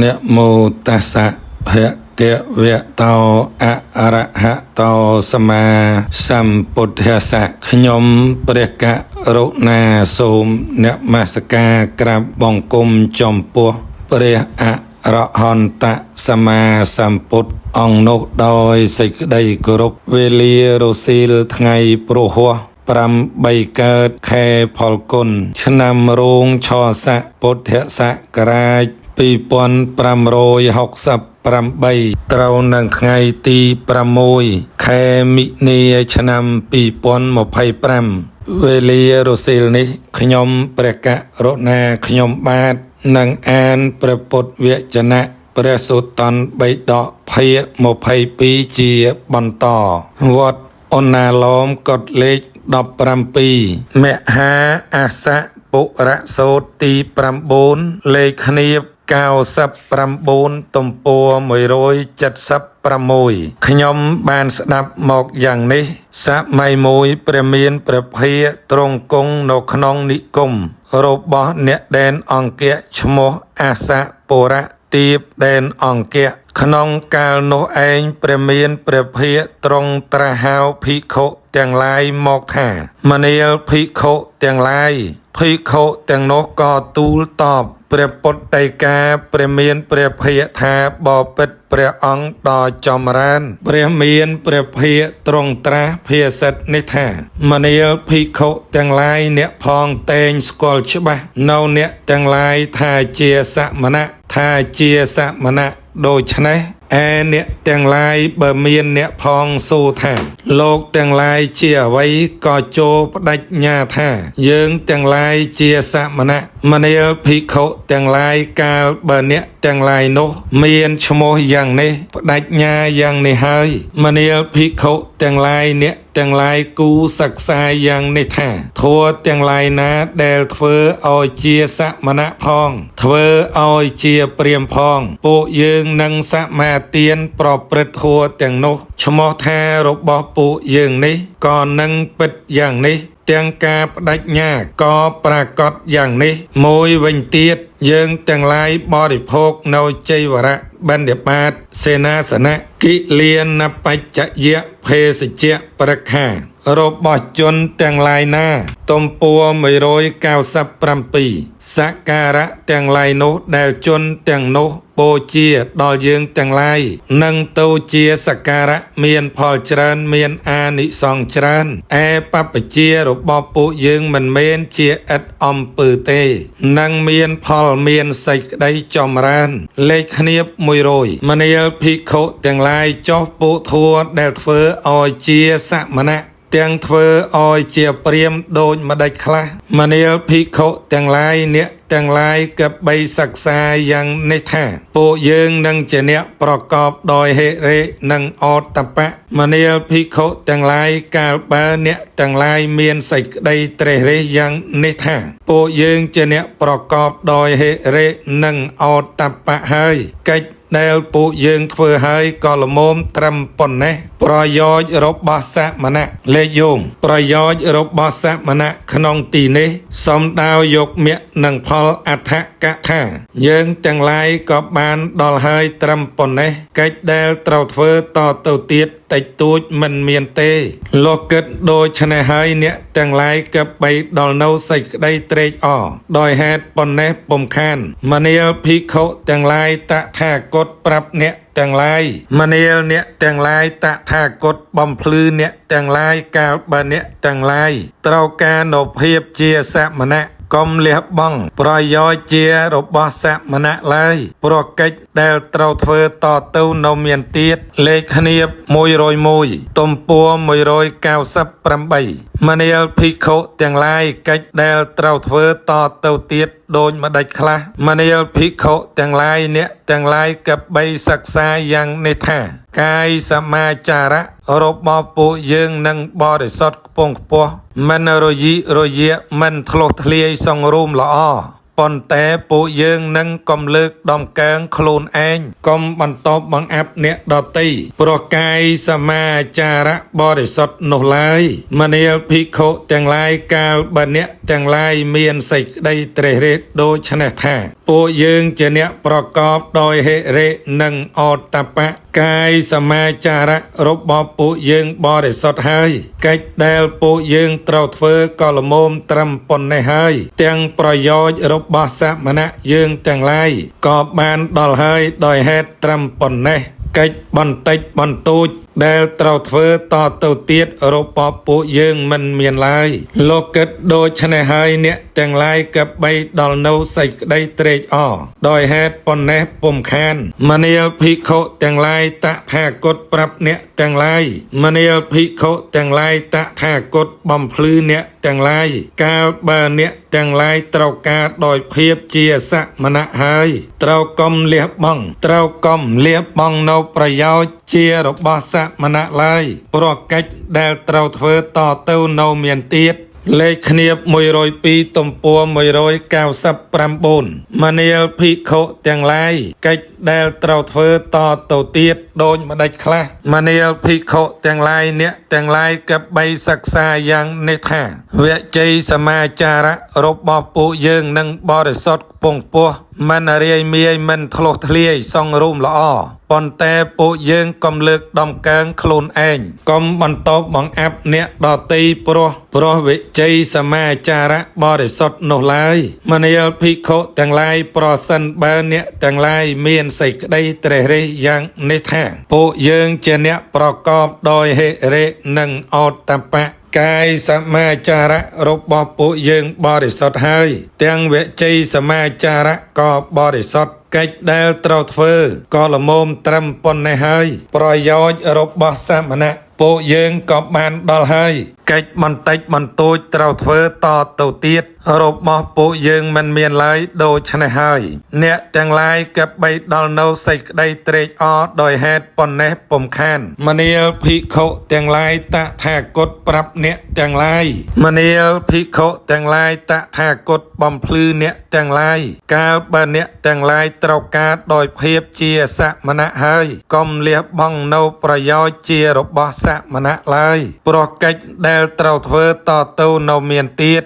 นะโมตัสสะภะคะวะโตอะระหะโตสัมมาสัมพุทธัสสะខ្ញុំព្រះករុណាសូមនមស្ការក្រាបបង្គំចំពោះព្រះអរហន្តសម្មាសម្ពុទ្ធអង្គនោះដោយសេចក្តីគោរពវេលារសៀលថ្ងៃព្រហស្បតិ8កើតខែផលគុណឆ្នាំរោងឆស័កពុទ្ធសករាជ2568ត្រូវនឹងថ្ងៃទី6ខែមិនិនាឆ្នាំ2025វេលារសៀលនេះខ្ញុំព្រះករុណាខ្ញុំបាទនឹងអានព្រះពុទ្ធវចនៈព្រះសូតន្តបិដកភាគ22ជាបន្តវត្តអណាឡោមកុដលេខ17មហាអាសៈពុរសូតទី9លេខគ្នាប99ទំព័រ176ខ្ញុំបានស្ដាប់មកយ៉ាងនេះសម័យមួយព្រះមានព្រះភិក្ខទ្រង់គង់នៅក្នុងនិគមរបស់អ្នកដែនអង្គៈឈ្មោះអាសៈពុរៈទៀបដែនអង្គៈក្នុងកាលនោះឯងព្រះមានព្រះភិក្ខទ្រង់ត្រាស់ហៅភិក្ខុទាំងឡាយមកថាមនាលភិក្ខុទាំងឡាយភិក្ខុទាំងនោះក៏ទូលតបព្រះពុទ្ធដីកាព្រះមានព្រះភិក្ខថាបបិទ្ធព្រះអង្គដ៏ចម្រើនព្រះមានព្រះភិក្ខទ្រង់ត្រាស់ភាសិតនេះថាមនាលភិក្ខុទាំងឡាយអ្នកផងតែងស្គាល់ច្បាស់នៅអ្នកទាំងឡាយថាជាសមណៈថាជាសមណៈដូច្នេះឯអ្នកទាំងឡាយបើមានអ្នកផងសូថាលោកទាំងឡាយជាអ្វីក៏ចូលបដិញ្ញាថាយើងទាំងឡាយជាសមណៈមនាលភិក្ខុទាំងឡាយកាលបើអ្នកទាំងឡាយនោះមានឈ្មោះយ៉ាងនេះបដិញ្ញាយ៉ាងនេះហើយមនាលភិក្ខុទាំងឡាយអ្នកទាំងឡាយគូសិក្សាយ៉ាងនេះថាធัวទាំងឡាយណាដែលធ្វើឲ្យជាសមណៈផងធ្វើឲ្យជាព្រាហ្មណ៍ផងពួកយើងនឹងសមាទានប្រព្រឹត្តធัวទាំងនោះឈ្មោះថារបស់ពួកយើងនេះក៏នឹងពិតយ៉ាងនេះទាំងការបដិញ្ញាក៏ប្រកបយ៉ាងនេះមួយវិញទៀតយើងទាំងឡាយបរិភោគនៅចៃវរៈបណ្ឌបាតសេនាសនៈគិលានបច្ចយៈភេសជ្ជៈប្រខារបស់ជនទាំងឡាយណាទំព័រ197សក្ការៈទាំងឡាយនោះដែលជនទាំងនោះបូជាដល់យើងទាំងឡាយនឹងទៅជាសក្ការៈមានផលច្រើនមានអានិសង្សច្រើនឯបព្វជិរបស់ពួកយើងមិនមែនជាឥតអំពើទេនឹងមានផលមានសេចក្តីចម្រើនលេខគ្នាប100មនាលភិក្ខុទាំងឡាយចុះពួកធัวដែលធ្វើឲ្យជាសមណៈទាំងធ្វើឲ្យជាព្រាហ្មណ៍ដូចម្ដេចខ្លះមនាលភិក្ខុទាំងឡាយអ្នកទាំងឡាយក៏បីសិក្សាយ៉ាងនេះថាពួកយើងនឹងជាអ្នកប្រកបដោយហិរិនិងអតបៈមនាលភិក្ខុទាំងឡាយកាលបើអ្នកទាំងឡាយមានសេចក្តីត្រេះរិះយ៉ាងនេះថាពួកយើងជាអ្នកប្រកបដោយហិរិនិងអតបៈហើយកិច្ចដែលពួកយើងធ្វើហើយក៏ល្មមត្រឹមប៉ុណ្ណេះប្រយោជន៍របស់សមណៈលេខយោងប្រយោជន៍របស់សមណៈក្នុងទីនេះសំដៅយកមគ្គនិងផលអដ្ឋកថាយើងទាំងឡាយក៏បានដល់ហើយត្រឹមប៉ុណ្ណេះកិច្ចដែលត្រូវធ្វើតទៅទៀតតិចតួចមិនមានទេលោកគិតដូច្នេះហើយអ្នកទាំងឡាយក៏បីដល់នៅសេចក្តីត្រេកអរដោយហេតុប៉ុណ្ណេះពុំខានមនាលភិក្ខុទាំងឡាយតថាគតប្រាប់អ្នកទាំងឡាយមនាលអ្នកទាំងឡាយតថាគតបំភ្លឺអ្នកទាំងឡាយកាលបើអ្នកទាំងឡាយត្រូវការនូវភាពជាសមណៈកុំលះបង់ប្រយោជន៍ជារបស់សមណៈឡើយព្រោះកិច្ចដែលត្រូវធ្វើតទៅនៅមានទៀតលេខគ្នាប101ទំព័រ198មនាលភិក្ខុទាំងឡាយកិច្ចដែលត្រូវធ្វើតទៅទៀតដូចម្ដេចខ្លះមនាលភិក្ខុទាំងឡាយអ្នកទាំងឡាយក៏បីសិក្សាយ៉ាងនេះថាកាយសមាចារៈរបស់ពួកយើងនឹងបរិសុទ្ធខ្ពង់ខ្ពស់មិនរយិរយាមិនធ្លុះធ្លាយសង្រួមល្អ ប៉ុន្តែពួកយើងនឹងកុំលើកដំកើងខ្លួនឯងកុំបន្តបង្អាប់អ្នកដទៃព្រោះកាយសមាចារៈបរិសុទ្ធនោះឡើយមនាលភិក្ខុទាំងឡាយកាលបើអ្នកទាំងឡាយមានសេចក្តីត្រេះរិះដូច្នេះថាពួកយើងជាអ្នកប្រកបដោយហិរិនិងអតបៈកាយសមាចារៈរបស់ពួកយើងបរិសុទ្ធហើយកិច្ចដែលពួកយើងត្រូវធ្វើក៏ល្មមត្រឹមប៉ុណ្ណេះហើយទាំងប្រយោជន៍របស់សមណៈយើងទាំងឡាយក៏បានដល់ហើយដោយហេតុត្រឹមប៉ុណ្ណេះកិច្ចបន្តិចបន្តួចដែលត្រូវធ្វើតទៅទៀតរបស់ពួកយើងមិនមានឡើយលោកគិតដូច្នេះហើយអ្នកទាំងឡាយក៏បីដល់នៅសេចក្តីត្រេកអរដោយហេតុប៉ុណ្ណេះពុំខានមនាលភិក្ខុទាំងឡាយតថាគតប្រាប់អ្នកទាំងឡាយមនាលភិក្ខុទាំងឡាយតថាគតបំភ្លឺអ្នកទាំងឡាយកាលបើអ្នកទាំងឡាយត្រូវការដោយភាពជាសមណៈហើយត្រូវកុំលះបង់នៅប្រយោជន៍ជារបស់សមណៈឡើយព្រោះកិច្ចដែលត្រូវធ្វើតទៅនៅមានទៀតលេខគ្នាប102ទំព័រ199មនាលភិក្ខុទាំងឡាយកិច្ចដែលត្រូវធ្វើតទៅទៀតដូចម្ដេចខ្លះមនាលភិក្ខុទាំងឡាយអ្នកទាំងឡាយក៏បីសិក្សាយ៉ាងនេះថាវជ័យសមាចារៈរបស់ពួកយើងនឹងបរិសុទ្ធពងពោះមិនរាយមាយមិនធ្លុះធ្លាយសង់រូមល្អប៉ុន្តែពួកយើងកុំលើកដំកើងខ្លួនឯងកុំបន្តបង្អាប់អ្នកដទៃព្រោះវិជ័យសមាចារៈបរិសុទ្ធនោះឡើយមនាលភិក្ខុទាំងឡាយប្រសិនបើអ្នកទាំងឡាយមានសេចក្តីត្រេះរិះយ៉ាងនេះថាពួកយើងជាអ្នកប្រកបដោយហិរិនិងអតបៈកាយសមាចារៈរបស់ពួកយើងបរិសុទ្ធហើយទាំងវិជ័យសមាចារៈក៏បរិសុទ្ធកិច្ចដែលត្រូវធ្វើក៏ល្មមត្រឹមប៉ុណ្ណេះហើយប្រយោជន៍របស់សមណៈពួកយើងក៏បានដល់ហើយកិច្ចបន្តិចបន្តួចត្រូវធ្វើតទៅទៀតរបស់ពួកយើងមិនមានឡើយដូច្នេះហើយអ្នកទាំងឡាយក៏បីដល់នៅសេចក្តីត្រេកអរដោយហេតុប៉ុណ្ណេះពុំខានមនាលភិក្ខុទាំងឡាយតថាគតប្រាប់អ្នកទាំងឡាយមនាលភិក្ខុទាំងឡាយតថាគតបំភ្លឺអ្នកទាំងឡាយកាលបើអ្នកទាំងឡាយត្រូវការដោយភាពជាសមណៈហើយកុំលះបង់នៅប្រយោជន៍ជារបស់សមណៈឡើយព្រោះកិច្ចដែលត្រូវធ្វើតទៅនៅមានទៀត